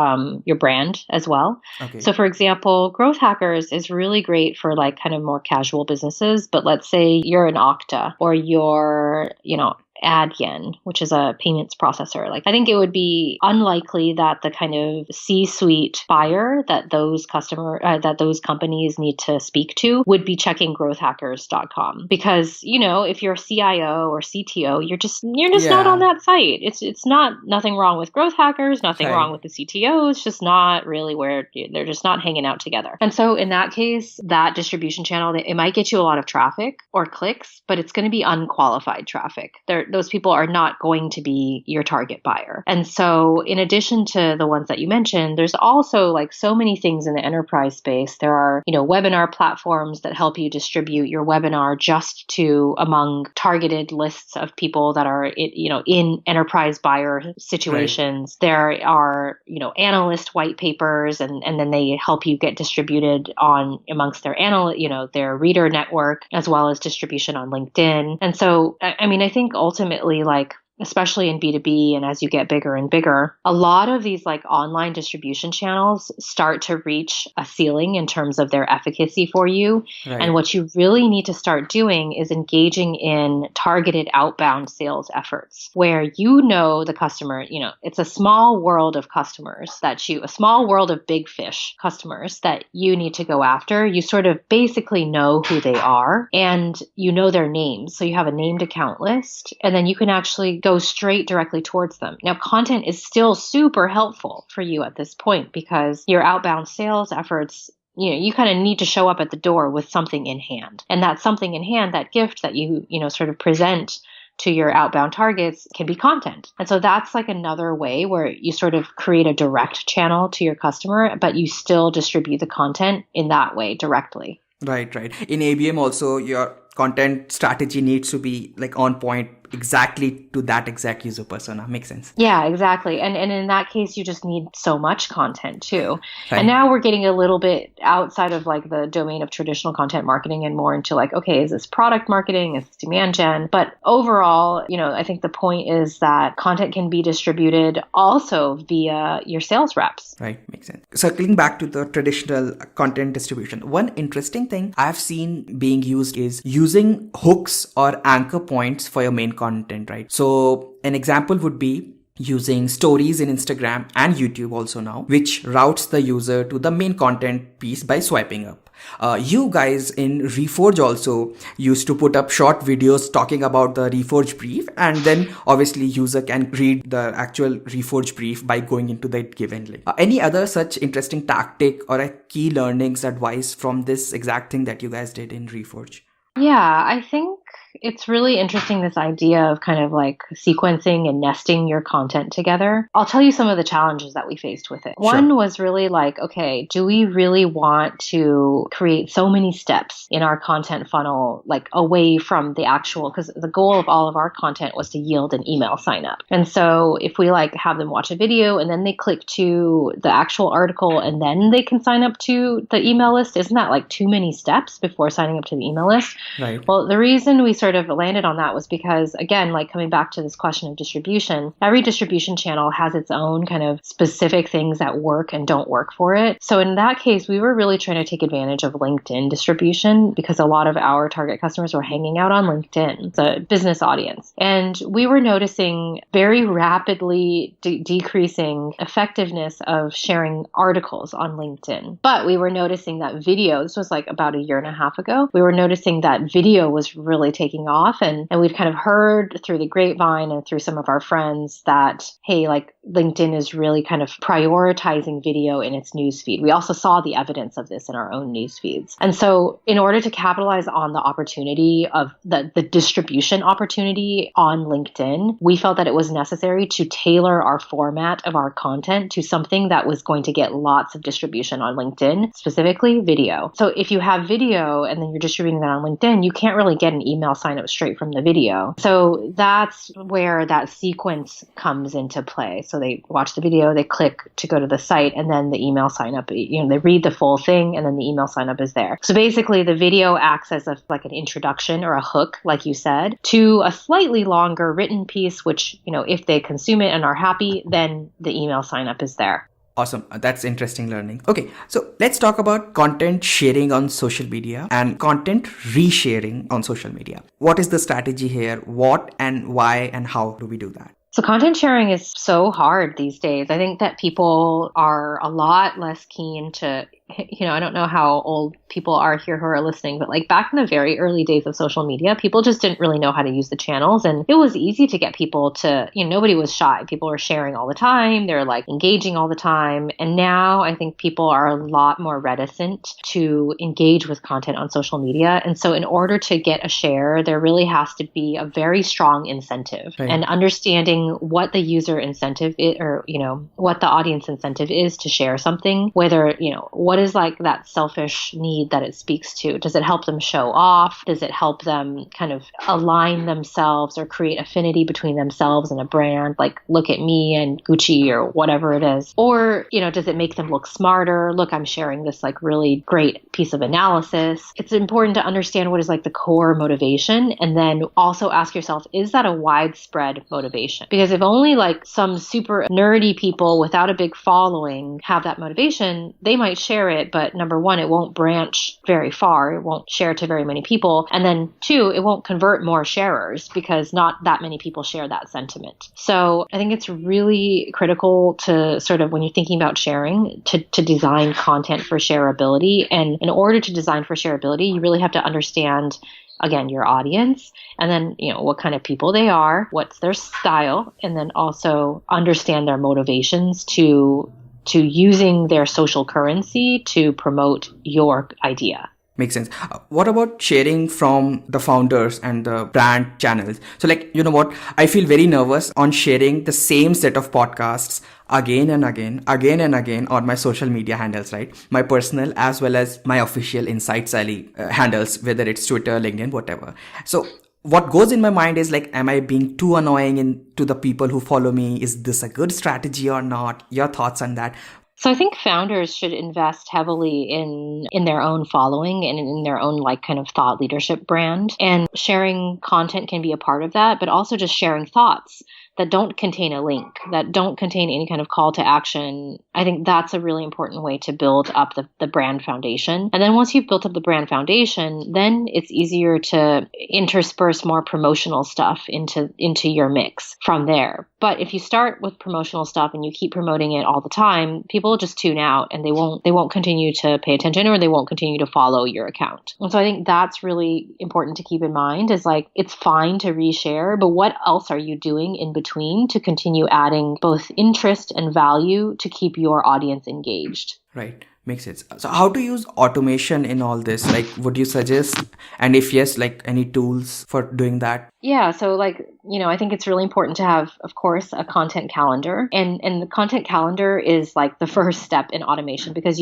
brand as well. Okay. So for example, Growth Hackers is really great for like kind of more casual businesses. But let's say you're an Okta or you're, Adyen, which is a payments processor. Like, I think it would be unlikely that the kind of C-suite buyer that those companies need to speak to would be checking growthhackers.com, because if you're a CIO or CTO, you're just not on that site. It's nothing wrong with Growth Hackers, nothing wrong with the CTO. It's just not really where they're just not hanging out together. And so in that case, that distribution channel, it might get you a lot of traffic or clicks, but it's going to be unqualified traffic. those people are not going to be your target buyer. And so in addition to the ones that you mentioned, there's also like so many things in the enterprise space. There are, webinar platforms that help you distribute your webinar just to among targeted lists of people that are, in enterprise buyer situations. Right. There are, analyst white papers, and then they help you get distributed on amongst their their reader network, as well as distribution on LinkedIn. And so, I think ultimately, like, especially in B2B and as you get bigger and bigger, a lot of these like online distribution channels start to reach a ceiling in terms of their efficacy for you. Right. And what you really need to start doing is engaging in targeted outbound sales efforts where the customer, it's a small world of customers a small world of big fish customers that you need to go after. You sort of basically know who they are and you know their names. So you have a named account list, and then you can actually go straight directly towards them. Now, content is still super helpful for you at this point because your outbound sales efforts, you kind of need to show up at the door with something in hand. And that something in hand, that gift that you sort of present to your outbound targets can be content. And so that's like another way where you sort of create a direct channel to your customer, but you still distribute the content in that way directly. Right. In ABM also, your content strategy needs to be like on point exactly to that exact user persona. Makes sense. Yeah, exactly. And in that case, you just need so much content too. Right. And now we're getting a little bit outside of like the domain of traditional content marketing and more into like, okay, is this product marketing? Is this demand gen? But overall, I think the point is that content can be distributed also via your sales reps. Right. Makes sense. Circling back to the traditional content distribution, one interesting thing I've seen being used is using hooks or anchor points for your main content, right? So an example would be using stories in Instagram and YouTube also now, which routes the user to the main content piece by swiping up. You guys in Reforge also used to put up short videos talking about the Reforge brief, and then obviously user can read the actual Reforge brief by going into that given link. Any other such interesting tactic or a key learnings advice from this exact thing that you guys did in Reforge? Yeah, I think it's really interesting, this idea of kind of like sequencing and nesting your content together. I'll tell you some of the challenges that we faced with it. Sure. One was really like, okay, do we really want to create so many steps in our content funnel, like away from the actual, because the goal of all of our content was to yield an email sign up. And so if we like have them watch a video and then they click to the actual article and then they can sign up to the email list, isn't that like too many steps before signing up to the email list? Right. Well, the reason we sort of landed on that was because, again, like coming back to this question of distribution, every distribution channel has its own kind of specific things that work and don't work for it. So in that case, we were really trying to take advantage of LinkedIn distribution because a lot of our target customers were hanging out on LinkedIn. It's a business audience. And we were noticing very rapidly decreasing effectiveness of sharing articles on LinkedIn. But we were noticing that video, this was like about a year and a half ago, we were noticing that video was really taking off. And we've kind of heard through the grapevine and through some of our friends that, hey, like LinkedIn is really kind of prioritizing video in its newsfeed. We also saw the evidence of this in our own news feeds. And so in order to capitalize on the opportunity of the distribution opportunity on LinkedIn, we felt that it was necessary to tailor our format of our content to something that was going to get lots of distribution on LinkedIn, specifically video. So if you have video and then you're distributing that on LinkedIn, you can't really get an email sign up straight from the video. So that's where that sequence comes into play. So they watch the video, they click to go to the site, and then the email sign up, they read the full thing, and then the email sign up is there. So basically the video acts as like an introduction or a hook, like you said, to a slightly longer written piece, which, if they consume it and are happy, then the email sign up is there. Awesome. That's interesting learning. Okay, so let's talk about content sharing on social media and content resharing on social media. What is the strategy here? What and why and how do we do that? So content sharing is so hard these days. I think that people are a lot less keen to I don't know how old people are here who are listening, but like back in the very early days of social media, people just didn't really know how to use the channels. And it was easy to get people to, nobody was shy. People were sharing all the time. They're like engaging all the time. And now I think people are a lot more reticent to engage with content on social media. And so in order to get a share, there really has to be a very strong incentive, right. And understanding what the user incentive is, or, what the audience incentive is to share something, whether, what is like that selfish need that it speaks to? Does it help them show off? Does it help them kind of align themselves or create affinity between themselves and a brand? Like, look at me and Gucci or whatever it is. Or, does it make them look smarter? Look, I'm sharing this like really great piece of analysis. It's important to understand what is like the core motivation, and then also ask yourself, is that a widespread motivation? Because if only like some super nerdy people without a big following have that motivation, they might share it, but number one, it won't branch very far. It won't share to very many people. And then two, it won't convert more sharers because not that many people share that sentiment. So I think it's really critical to sort of, when you're thinking about sharing, to design content for shareability. And in order to design for shareability, you really have to understand, again, your audience, and then, what kind of people they are, what's their style, and then also understand their motivations to using their social currency to promote your idea. Makes sense. What about sharing from the founders and the brand channels? So like, you know what? I feel very nervous on sharing the same set of podcasts again and again on my social media handles, right? My personal as well as my official Insights Alley handles, whether it's Twitter, LinkedIn, whatever. So what goes in my mind is like, am I being too annoying to the people who follow me? Is this a good strategy or not? Your thoughts on that? So I think founders should invest heavily in their own following and in their own like kind of thought leadership brand. And sharing content can be a part of that, but also just sharing thoughts that don't contain a link, that don't contain any kind of call to action. I think that's a really important way to build up the brand foundation. And then once you've built up the brand foundation, then it's easier to intersperse more promotional stuff into your mix from there. But if you start with promotional stuff and you keep promoting it all the time, people will just tune out and they won't continue to pay attention, or they won't continue to follow your account. And so I think that's really important to keep in mind, is like, it's fine to reshare, but what else are you doing in between to continue adding both interest and value to keep your audience engaged? Right. Makes sense. So how to use automation in all this? Like, would you suggest, and if yes, like any tools for doing that? Yeah. So like, I think it's really important to have, of course, a content calendar. And the content calendar is like the first step in automation, because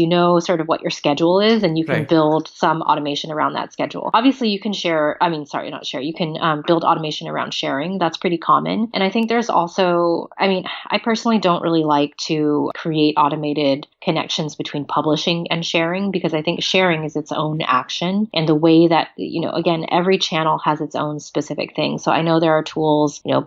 sort of what your schedule is, and you can build some automation around that schedule. Obviously, you can you can build automation around sharing. That's pretty common. And I think there's also, I personally don't really like to create automated connections between publishing and sharing, because I think sharing is its own action, and the way that, again, every channel has its own specific thing. So I know there are tools,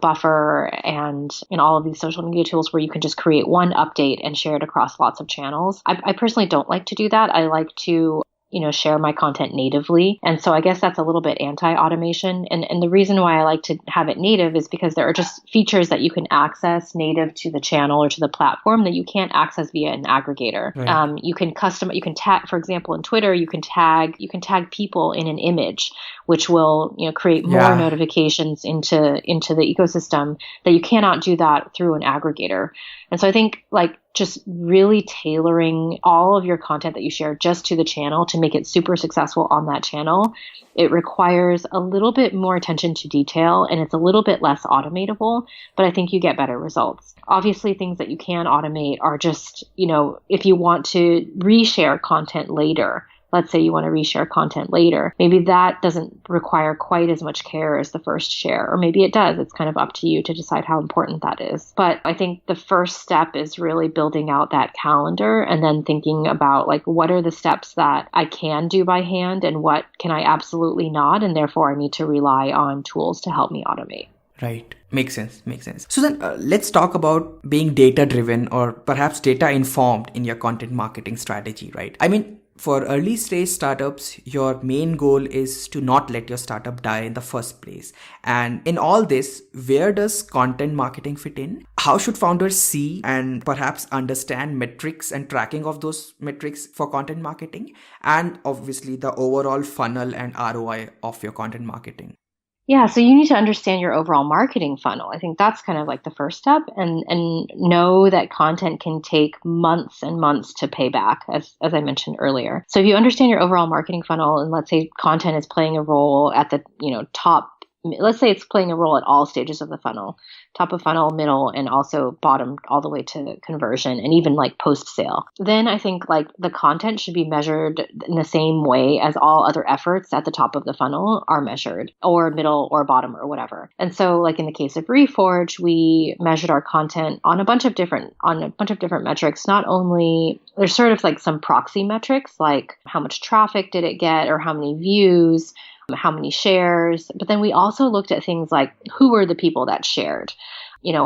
Buffer and all of these social media tools where you can just create one update and share it across lots of channels. I personally don't like to do that. I like to share my content natively. And so I guess that's a little bit anti-automation. And the reason why I like to have it native is because there are just features that you can access native to the channel or to the platform that you can't access via an aggregator. Right. You can tag, for example, in Twitter, you can tag people in an image, which will, create more notifications into the ecosystem, that you cannot do that through an aggregator. And so I think like just really tailoring all of your content that you share just to the channel to make it super successful on that channel, it requires a little bit more attention to detail, and it's a little bit less automatable, but I think you get better results. Obviously, things that you can automate are just, if you want to reshare content later, let's say you want to reshare content later, maybe that doesn't require quite as much care as the first share, or maybe it does. It's kind of up to you to decide how important that is. But I think the first step is really building out that calendar, and then thinking about like, what are the steps that I can do by hand and what can I absolutely not, and therefore I need to rely on tools to help me automate. Right. Makes sense. So then let's talk about being data driven, or perhaps data informed in your content marketing strategy, right? For early stage startups, your main goal is to not let your startup die in the first place. And in all this, where does content marketing fit in? How should founders see and perhaps understand metrics and tracking of those metrics for content marketing? And obviously the overall funnel and ROI of your content marketing. Yeah, so you need to understand your overall marketing funnel. I think that's kind of like the first step, and know that content can take months and months to pay back, as I mentioned earlier. So if you understand your overall marketing funnel, and let's say content is playing a role at the top, let's say it's playing a role at all stages of the funnel, top of funnel, middle, and also bottom all the way to conversion, and even like post sale. Then I think like the content should be measured in the same way as all other efforts at the top of the funnel are measured, or middle or bottom or whatever. And so like in the case of Reforge, we measured our content on a bunch of different metrics. Not only there's sort of like some proxy metrics, like how much traffic did it get, or how many views, how many shares, but then we also looked at things like who were the people that shared,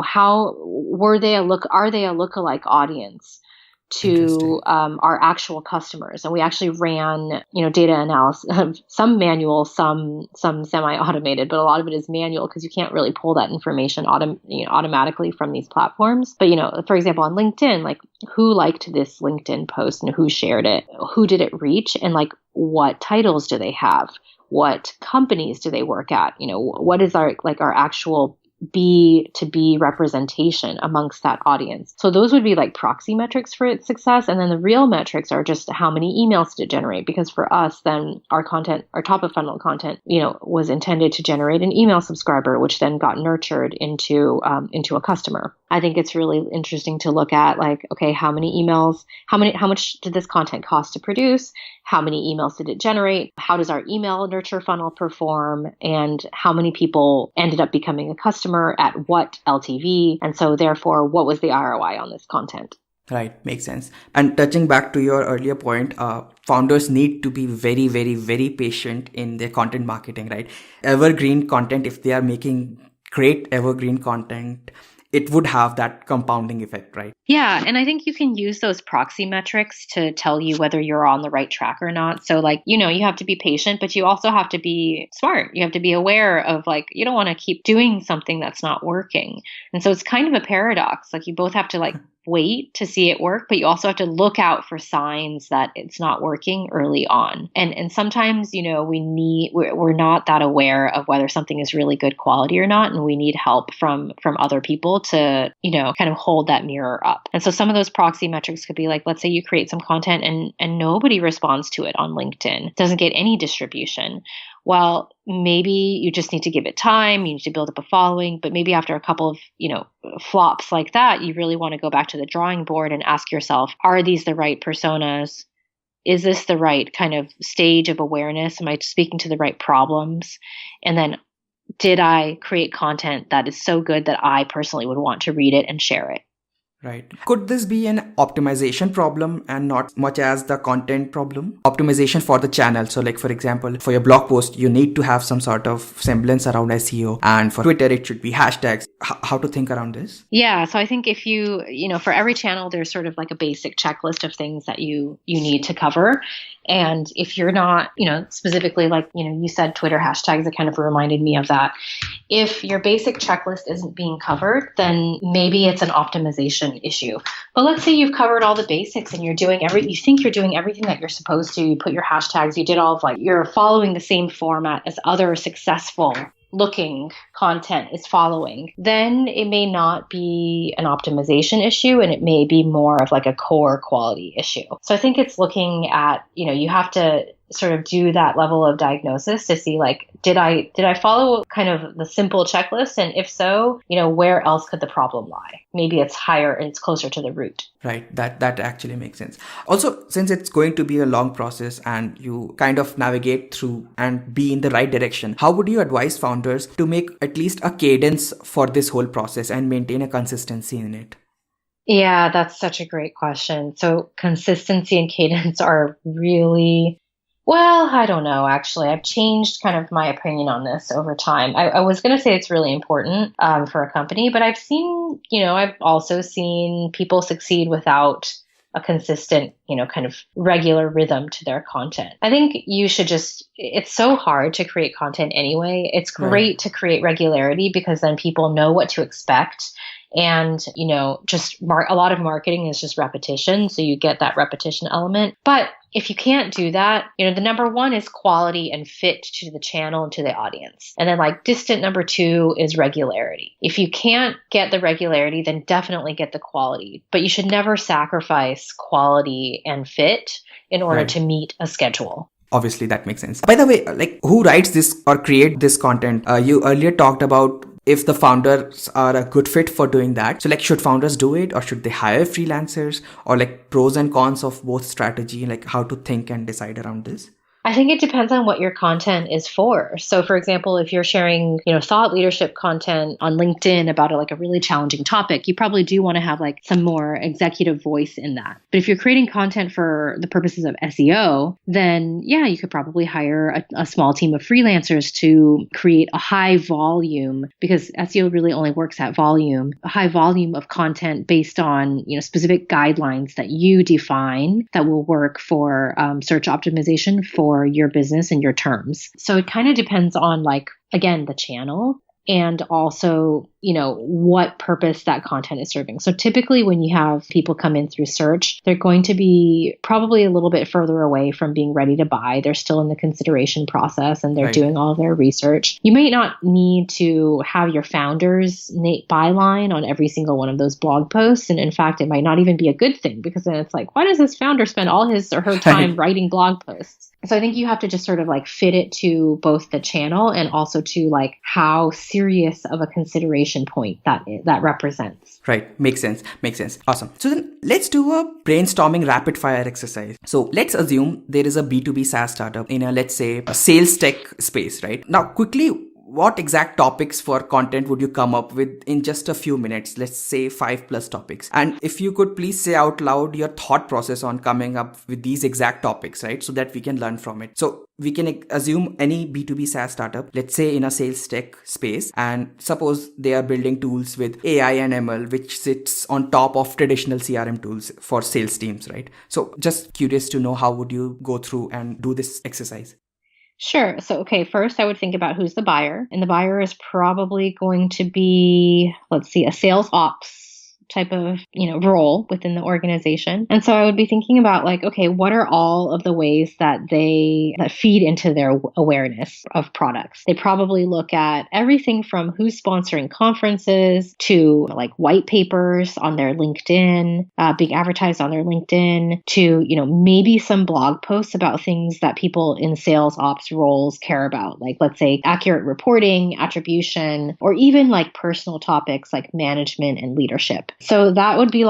how are they a lookalike audience to our actual customers. And we actually ran data analysis, some manual, some semi-automated, but a lot of it is manual because you can't really pull that information automatically from these platforms. But for example, on LinkedIn, like who liked this LinkedIn post and who shared it, who did it reach, and like what titles do they have, what companies do they work at, what is our actual B2B representation amongst that audience. So those would be like proxy metrics for its success. And then the real metrics are just how many emails did it generate? Because for us, then our content, our top of funnel content, was intended to generate an email subscriber, which then got nurtured into a customer. I think it's really interesting to look at like, okay, how much did this content cost to produce? How many emails did it generate? How does our email nurture funnel perform? And how many people ended up becoming a customer at what LTV? And so therefore, what was the ROI on this content? Right, makes sense. And touching back to your earlier point, founders need to be very, very, very patient in their content marketing, right? Evergreen content, if they are making great evergreen content, it would have that compounding effect, right? Yeah. And I think you can use those proxy metrics to tell you whether you're on the right track or not. So like, you have to be patient, but you also have to be smart. You have to be aware of like, you don't want to keep doing something that's not working. And so it's kind of a paradox. Like you both have to like wait to see it work, but you also have to look out for signs that it's not working early on. And sometimes, we're not that aware of whether something is really good quality or not. And we need help from other people to, kind of hold that mirror up. And so some of those proxy metrics could be like, let's say you create some content and nobody responds to it on LinkedIn, doesn't get any distribution. Well, maybe you just need to give it time. You need to build up a following, but maybe after a couple of, flops like that, you really want to go back to the drawing board and ask yourself, are these the right personas? Is this the right kind of stage of awareness? Am I speaking to the right problems? And then did I create content that is so good that I personally would want to read it and share it? Right. Could this be an optimization problem and not much as the content problem? Optimization for the channel. So like, for example, for your blog post, you need to have some sort of semblance around SEO. And for Twitter, it should be hashtags. How to think around this? Yeah. So I think if you, for every channel, there's sort of like a basic checklist of things that you need to cover. And if you're not, specifically like, you said Twitter hashtags, it kind of reminded me of that. If your basic checklist isn't being covered, then maybe it's an optimization issue. But let's say you've covered all the basics and you think you're doing everything that you're supposed to. You put your hashtags, you did all of you're following the same format as other successful looking content is following, then it may not be an optimization issue and it may be more of like a core quality issue. So I think it's looking at, you have to sort of do that level of diagnosis to see like, did I follow kind of the simple checklist? And if so, where else could the problem lie? Maybe it's higher and it's closer to the root. Right. That actually makes sense. Also, since it's going to be a long process and you kind of navigate through and be in the right direction, how would you advise founders to make at least a cadence for this whole process and maintain a consistency in it? Yeah, that's such a great question. So consistency and cadence are really... Well, I don't know, actually. I've changed kind of my opinion on this over time. I was going to say it's really important for a company, but I've also seen people succeed without a consistent, kind of regular rhythm to their content. I think you should it's so hard to create content anyway. It's great to create regularity because then people know what to expect. And, a lot of marketing is just repetition. So you get that repetition element. But if you can't do that, the number one is quality and fit to the channel and to the audience. And then distant number two is regularity. If you can't get the regularity, then definitely get the quality. But you should never sacrifice quality and fit in order to meet a schedule. Obviously, that makes sense. By the way, who writes this or create this content? You earlier talked about if the founders are a good fit for doing that. So should founders do it or should they hire freelancers, or pros and cons of both strategy, how to think and decide around this? I think it depends on what your content is for. So for example, if you're sharing, thought leadership content on LinkedIn about a really challenging topic, you probably do want to have some more executive voice in that. But if you're creating content for the purposes of SEO, then you could probably hire a small team of freelancers to create a high volume, because SEO really only works at volume, a high volume of content based on, specific guidelines that you define that will work for search optimization for your business and your terms. So it kind of depends on again, the channel and also, what purpose that content is serving. So typically when you have people come in through search, they're going to be probably a little bit further away from being ready to buy. They're still in the consideration process and they're doing all their research. You may not need to have your founder's byline on every single one of those blog posts. And in fact, it might not even be a good thing, because then it's why does this founder spend all his or her time writing blog posts? So I think you have to just sort of fit it to both the channel and also to how serious of a consideration point that represents. Right. Makes sense. Awesome. So then let's do a brainstorming rapid fire exercise. So let's assume there is a B2B SaaS startup in let's say a sales tech space, right? Now quickly, what exact topics for content would you come up with in just a few minutes? Let's say 5+ topics. And if you could please say out loud your thought process on coming up with these exact topics, right? So that we can learn from it. So we can assume any B2B SaaS startup, let's say in a sales tech space, and suppose they are building tools with AI and ML, which sits on top of traditional CRM tools for sales teams, right? So just curious to know, how would you go through and do this exercise? Sure. So, first I would think about who's the buyer. And the buyer is probably going to be, a sales ops type of, role within the organization. And so I would be thinking about what are all of the ways that that feed into their awareness of products? They probably look at everything from who's sponsoring conferences to white papers on their LinkedIn, being advertised on their LinkedIn, to, maybe some blog posts about things that people in sales ops roles care about. Let's say accurate reporting, attribution, or even personal topics like management and leadership. So that would be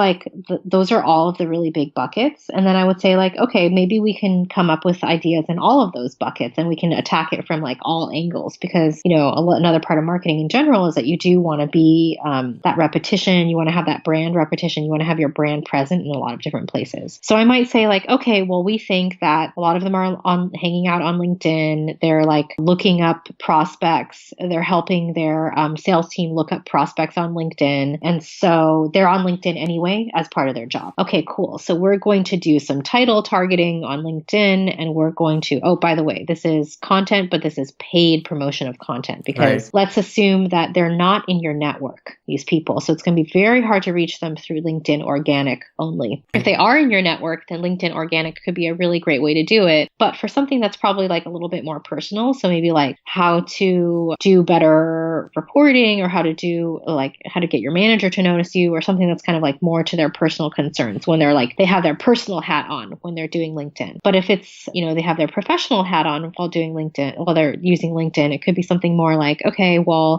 those are all of the really big buckets. And then I would say maybe we can come up with ideas in all of those buckets and we can attack it from all angles, because, another part of marketing in general is that you do want to be that repetition. You want to have that brand repetition. You want to have your brand present in a lot of different places. So I might say we think that a lot of them are hanging out on LinkedIn. They're looking up prospects. They're helping their sales team look up prospects on LinkedIn. And so they're on LinkedIn anyway as part of their job. Okay, cool. So we're going to do some title targeting on LinkedIn, and we're going to, by the way, this is content, but this is paid promotion of content, because let's assume that they're not in your network, these people. So it's going to be very hard to reach them through LinkedIn organic only. If they are in your network, then LinkedIn organic could be a really great way to do it. But for something that's probably a little bit more personal, so maybe how to do better reporting, or how to do how to get your manager to notice you, or something that's kind of more to their personal concerns when they're they have their personal hat on when they're doing LinkedIn. But if it's, they have their professional hat on while doing LinkedIn, while they're using LinkedIn, it could be something more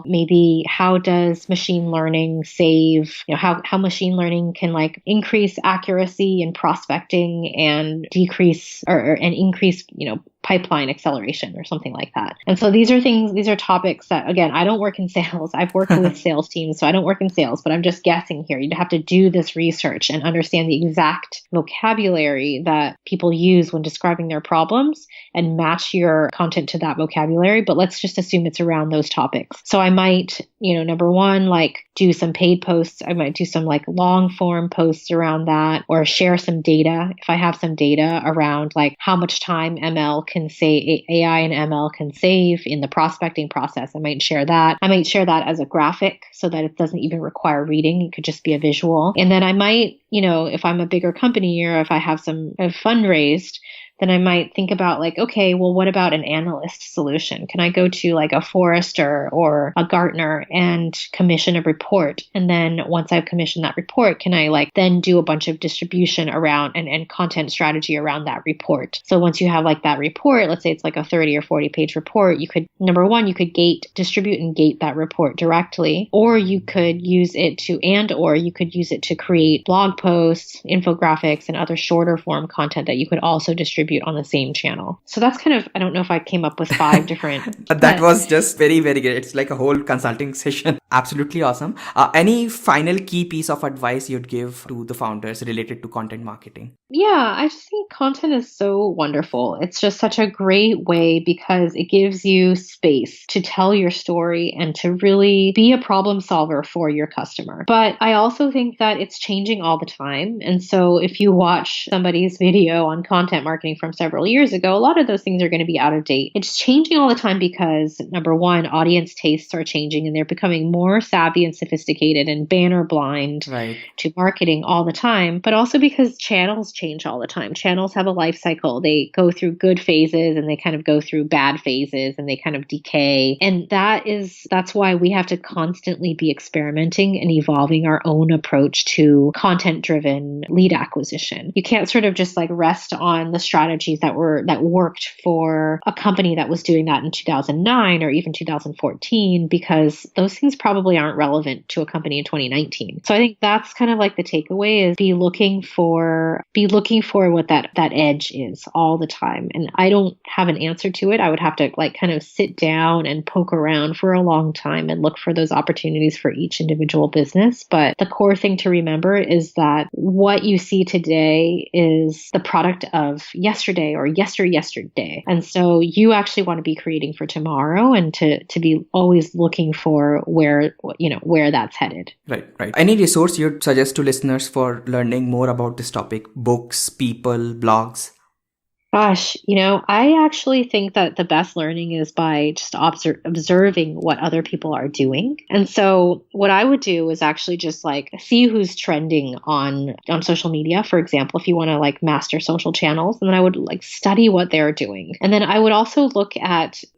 maybe how does machine learning save, how machine learning can increase accuracy in prospecting and decrease and increase, pipeline acceleration or something like that. And so these are topics that, again, I don't work in sales. I've worked with sales teams, so I don't work in sales, but I'm just guessing here. You'd have to do this research and understand the exact vocabulary that people use when describing their problems and match your content to that vocabulary. But let's just assume it's around those topics. So I might, number one, like do some paid posts. I might do some like long form posts around that, or share some data. If I have some data around like how much time AI and ML can save in the prospecting process, I might share that. I might share that as a graphic so that it doesn't even require reading. It could just be a visual. And then I might, if I'm a bigger company or if I have fundraised, then I might think about like, okay, well, what about an analyst solution? Can I go to like a Forrester or a Gartner and commission a report? And then once I've commissioned that report, can I like then do a bunch of distribution around and content strategy around that report? So once you have like that report, let's say it's like a 30 or 40 page report, you could, number one, you could distribute and gate that report directly, or you could use it to create blog posts, infographics, and other shorter form content that you could also distribute on the same channel. So that's kind of, I don't know if I came up with 5 different. That was just very, very good. It's like a whole consulting session. Absolutely awesome. Any final key piece of advice you'd give to the founders related to content marketing? Yeah, I just think content is so wonderful. It's just such a great way because it gives you space to tell your story and to really be a problem solver for your customer. But I also think that it's changing all the time. And so if you watch somebody's video on content marketing from several years ago, a lot of those things are going to be out of date. It's changing all the time because, number one, audience tastes are changing and they're becoming more savvy and sophisticated and banner blind to marketing all the time, but also because channels change all the time. Channels have a life cycle. They go through good phases and they kind of go through bad phases and they kind of decay. And that's why we have to constantly be experimenting and evolving our own approach to content-driven lead acquisition. You can't sort of just like rest on the strategies that worked for a company that was doing that in 2009 or even 2014, because those things probably aren't relevant to a company in 2019. So I think that's kind of like the takeaway is be looking for what that edge is all the time. And I don't have an answer to it. I would have to like kind of sit down and poke around for a long time and look for those opportunities for each individual business. But the core thing to remember is that what you see today is the product of yesterday or yesterday. And so you actually want to be creating for tomorrow and to be always looking for where that's headed. Right. Any resource you'd suggest to listeners for learning more about this topic? Books, people, blogs? Gosh, I actually think that the best learning is by just observing what other people are doing. And so what I would do is actually just like see who's trending on social media, for example, if you want to like master social channels, and then I would like study what they're doing. And then I would also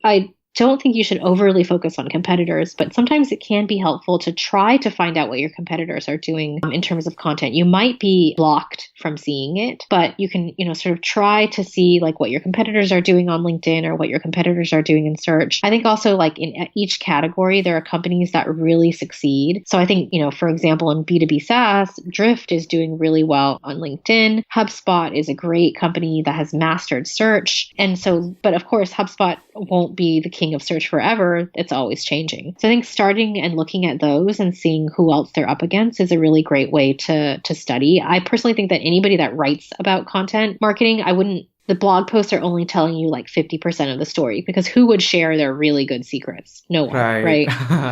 I don't think you should overly focus on competitors, but sometimes it can be helpful to try to find out what your competitors are doing in terms of content. You might be blocked from seeing it, but you can, sort of try to see like what your competitors are doing on LinkedIn or what your competitors are doing in search. I think also like in each category, there are companies that really succeed. So I think, for example, in B2B SaaS, Drift is doing really well on LinkedIn. HubSpot is a great company that has mastered search. And so, but of course, HubSpot won't be the king of search forever. It's always changing. So I think starting and looking at those and seeing who else they're up against is a really great way to study. I personally think that anybody that writes about content marketing, the blog posts are only telling you like 50% of the story, because who would share their really good secrets? No one, right?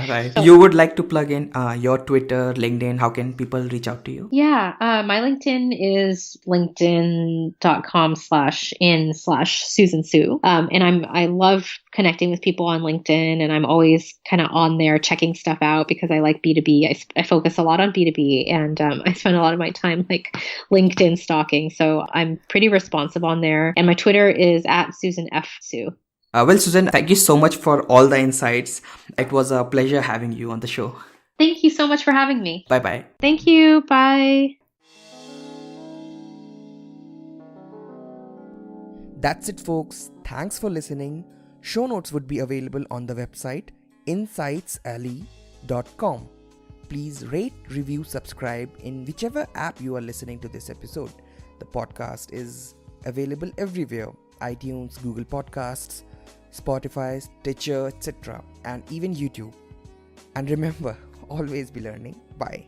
Right. So, you would like to plug in your Twitter, LinkedIn. How can people reach out to you? Yeah, my LinkedIn is linkedin.com/in/Susan Sue. And I love connecting with people on LinkedIn, and I'm always kind of on there checking stuff out because I like B2B. I focus a lot on B2B, and I spend a lot of my time like LinkedIn stalking. So I'm pretty responsive on there. And my Twitter is @SusanFSue. Well, Susan, thank you so much for all the insights. It was a pleasure having you on the show. Thank you so much for having me. Bye-bye. Thank you. Bye. That's it, folks. Thanks for listening. Show notes would be available on the website insightsalley.com. Please rate, review, subscribe in whichever app you are listening to this episode. The podcast is available everywhere iTunes, Google Podcasts, Spotify, Stitcher, etc., and even YouTube. And remember, always be learning. Bye.